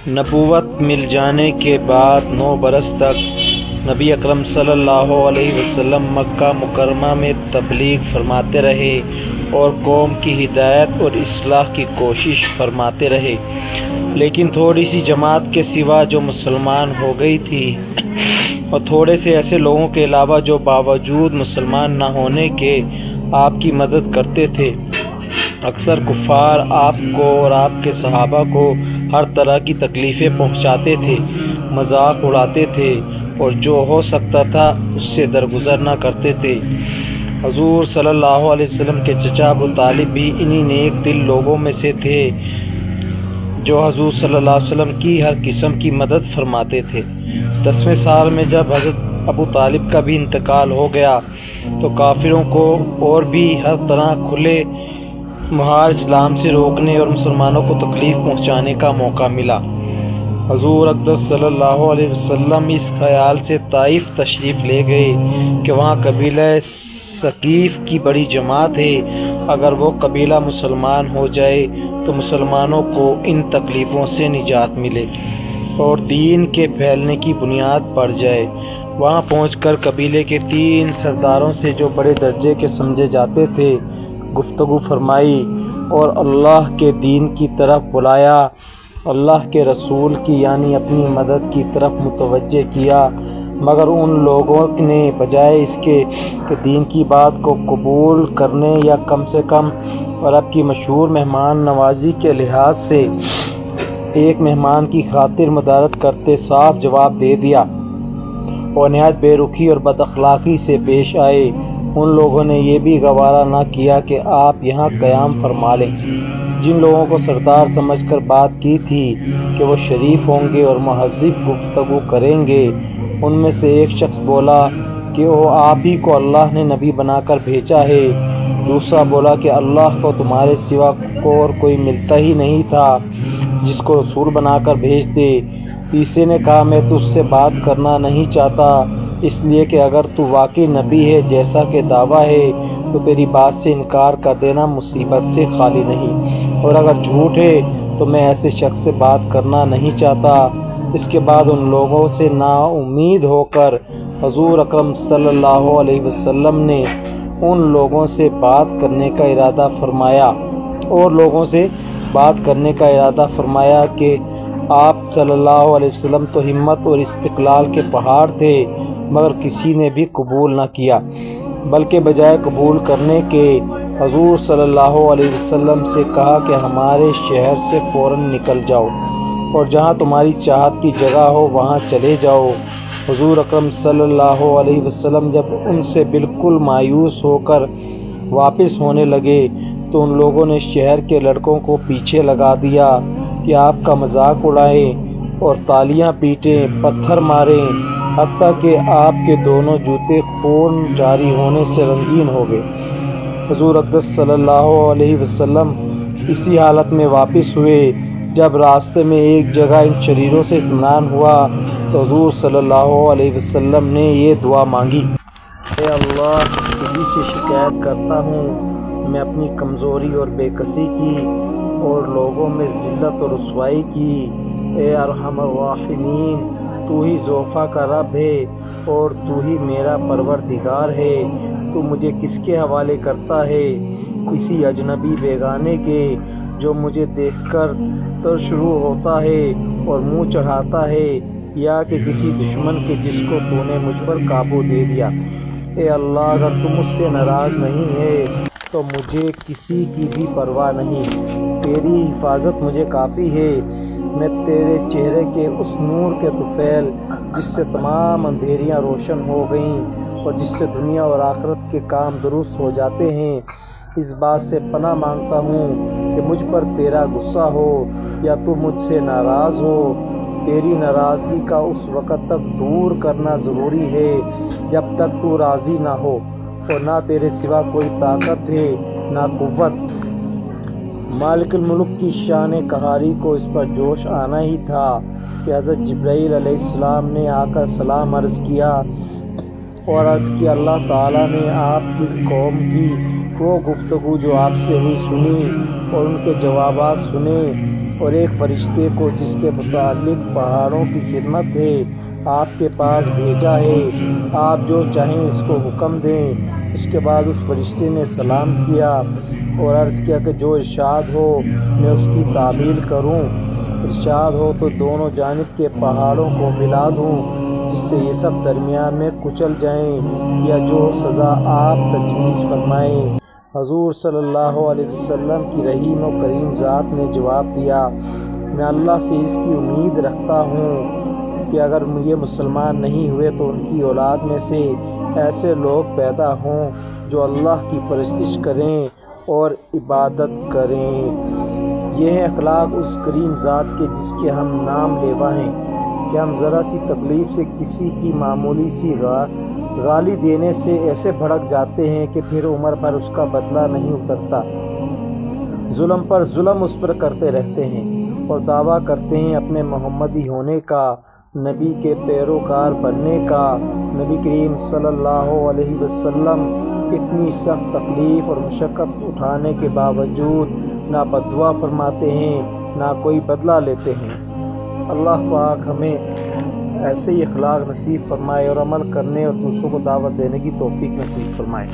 نبوت مل جانے کے بعد 9 برس تک نبی اکرم صلی اللہ علیہ وسلم مکہ مکرمہ میں تبلیغ فرماتے رہے اور قوم کی ہدایت اور اصلاح کی کوشش فرماتے رہے، لیکن تھوڑی سی جماعت کے سوا جو مسلمان ہو گئی تھی اور تھوڑے سے ایسے لوگوں کے علاوہ جو باوجود مسلمان نہ ہونے کے آپ کی مدد کرتے تھے، اکثر کفار آپ کو اور آپ کے صحابہ کو ہر طرح کی تکلیفیں پہنچاتے تھے، مذاق اڑاتے تھے اور جو ہو سکتا تھا اس سے درگزر نہ کرتے تھے۔ حضور صلی اللہ علیہ وسلم کے چچا ابو طالب بھی انہی نیک دل لوگوں میں سے تھے جو حضور صلی اللہ علیہ وسلم کی ہر قسم کی مدد فرماتے تھے۔ 10ویں سال میں جب حضرت ابو طالب کا بھی انتقال ہو گیا تو کافروں کو اور بھی ہر طرح کھلے مہار اسلام سے روکنے اور مسلمانوں کو تکلیف پہنچانے کا موقع ملا۔ حضور اقدس صلی اللہ علیہ وسلم اس خیال سے طائف تشریف لے گئے کہ وہاں قبیلہ ثقیف کی بڑی جماعت ہے، اگر وہ قبیلہ مسلمان ہو جائے تو مسلمانوں کو ان تکلیفوں سے نجات ملے اور دین کے پھیلنے کی بنیاد پڑ جائے۔ وہاں پہنچ کر قبیلے کے 3 سرداروں سے جو بڑے درجے کے سمجھے جاتے تھے گفتگو فرمائی اور اللہ کے دین کی طرف بلایا، اللہ کے رسول کی یعنی اپنی مدد کی طرف متوجہ کیا، مگر ان لوگوں نے بجائے اس کے کہ دین کی بات کو قبول کرنے یا کم سے کم عرب کی مشہور مہمان نوازی کے لحاظ سے ایک مہمان کی خاطر مدارت کرتے صاف جواب دے دیا اور نہایت بے رخی اور بد اخلاقی سے پیش آئے، ان لوگوں نے یہ بھی گوارا نہ کیا کہ آپ یہاں قیام فرما لیں۔ جن لوگوں کو سردار سمجھ کر بات کی تھی کہ وہ شریف ہوں گے اور مہذب گفتگو کریں گے، ان میں سے ایک شخص بولا کہ وہ آپ ہی کو اللہ نے نبی بنا کر بھیجا ہے۔ دوسرا بولا کہ اللہ کو تمہارے سوا اور کوئی ملتا ہی نہیں تھا جس کو رسول بنا کر بھیج دے۔ تیسرے نے کہا میں تجھ سے بات کرنا نہیں چاہتا اس لیے کہ اگر تو واقعی نبی ہے جیسا کہ دعویٰ ہے تو تیری بات سے انکار کر دینا مصیبت سے خالی نہیں، اور اگر جھوٹ ہے تو میں ایسے شخص سے بات کرنا نہیں چاہتا۔ اس کے بعد ان لوگوں سے نا امید ہو کر حضور اکرم صلی اللہ علیہ وسلم نے ان لوگوں سے بات کرنے کا ارادہ فرمایا کہ آپ صلی اللہ علیہ وسلم تو ہمت اور استقلال کے پہاڑ تھے، مگر کسی نے بھی قبول نہ کیا، بلکہ بجائے قبول کرنے کے حضور صلی اللہ علیہ وسلم سے کہا کہ ہمارے شہر سے فوراً نکل جاؤ اور جہاں تمہاری چاہت کی جگہ ہو وہاں چلے جاؤ۔ حضور اکرم صلی اللہ علیہ وسلم جب ان سے بالکل مایوس ہو کر واپس ہونے لگے تو ان لوگوں نے شہر کے لڑکوں کو پیچھے لگا دیا کہ آپ کا مذاق اڑائیں اور تالیاں پیٹیں، پتھر ماریں، حتیٰ کہ آپ کے دونوں جوتے خون جاری ہونے سے رنگین ہو گئے۔ حضور اقدس صلی اللہ علیہ وسلم اسی حالت میں واپس ہوئے۔ جب راستے میں ایک جگہ ان شریروں سے اطمینان ہوا تو حضور صلی اللہ علیہ وسلم نے یہ دعا مانگی، اے اللہ تجھی سے شکایت کرتا ہوں میں اپنی کمزوری اور بے کسی کی اور لوگوں میں ذلت اور رسوائی کی۔ اے ارحم الراحمین تو ہی ضعفاء کا رب ہے اور تو ہی میرا پروردگار ہے، تو مجھے کس کے حوالے کرتا ہے؟ اسی اجنبی بیگانے کے جو مجھے دیکھ کر تر شروع ہوتا ہے اور منہ چڑھاتا ہے، یا کہ کسی دشمن کے جس کو تو نے مجھ پر قابو دے دیا۔ اے اللہ اگر تو مجھ سے ناراض نہیں ہے تو مجھے کسی کی بھی پرواہ نہیں، تیری حفاظت مجھے کافی ہے۔ میں تیرے چہرے کے اس نور کے طفیل جس سے تمام اندھیریاں روشن ہو گئیں اور جس سے دنیا اور آخرت کے کام درست ہو جاتے ہیں، اس بات سے پناہ مانگتا ہوں کہ مجھ پر تیرا غصہ ہو یا تو مجھ سے ناراض ہو۔ تیری ناراضگی کا اس وقت تک دور کرنا ضروری ہے جب تک تو راضی نہ ہو، اور نہ تیرے سوا کوئی طاقت ہے نہ قوت۔ مالک الملک کی شان قہاری کو اس پر جوش آنا ہی تھا کہ حضرت جبرائیل علیہ السلام نے آ کر سلام عرض کیا اور عرض کیا اللہ تعالیٰ نے آپ کی قوم کی وہ گفتگو جو آپ سے ہوئی سنی اور ان کے جوابات سنے اور ایک فرشتے کو جس کے متعلق پہاڑوں کی خدمت ہے آپ کے پاس بھیجا ہے، آپ جو چاہیں اس کو حکم دیں۔ اس کے بعد اس فرشتے نے سلام کیا اور عرض کیا کہ جو ارشاد ہو میں اس کی تعمیل کروں، ارشاد ہو تو دونوں جانب کے پہاڑوں کو ملا دوں جس سے یہ سب درمیان میں کچل جائیں، یا جو سزا آپ تجویز فرمائیں۔ حضور صلی اللہ علیہ وسلم کی رحیم و کریم ذات نے جواب دیا، میں اللہ سے اس کی امید رکھتا ہوں کہ اگر یہ مسلمان نہیں ہوئے تو ان کی اولاد میں سے ایسے لوگ پیدا ہوں جو اللہ کی پرستش کریں اور عبادت کریں۔ یہ ہے اخلاق اس کریم ذات کے جس کے ہم نام لیوا ہیں کہ ہم ذرا سی تکلیف سے کسی کی معمولی سی گالی دینے سے ایسے بھڑک جاتے ہیں کہ پھر عمر بھر اس کا بدلہ نہیں اترتا، ظلم پر ظلم اس پر کرتے رہتے ہیں اور دعویٰ کرتے ہیں اپنے محمدی ہونے کا، نبی کے پیروکار بننے کا۔ نبی کریم صلی اللہ علیہ وسلم اتنی سخت تکلیف اور مشقت اٹھانے کے باوجود نہ بددعا فرماتے ہیں نہ کوئی بدلہ لیتے ہیں۔ اللہ پاک ہمیں ایسے ہی اخلاق نصیب فرمائے اور عمل کرنے اور دوسروں کو دعوت دینے کی توفیق نصیب فرمائے۔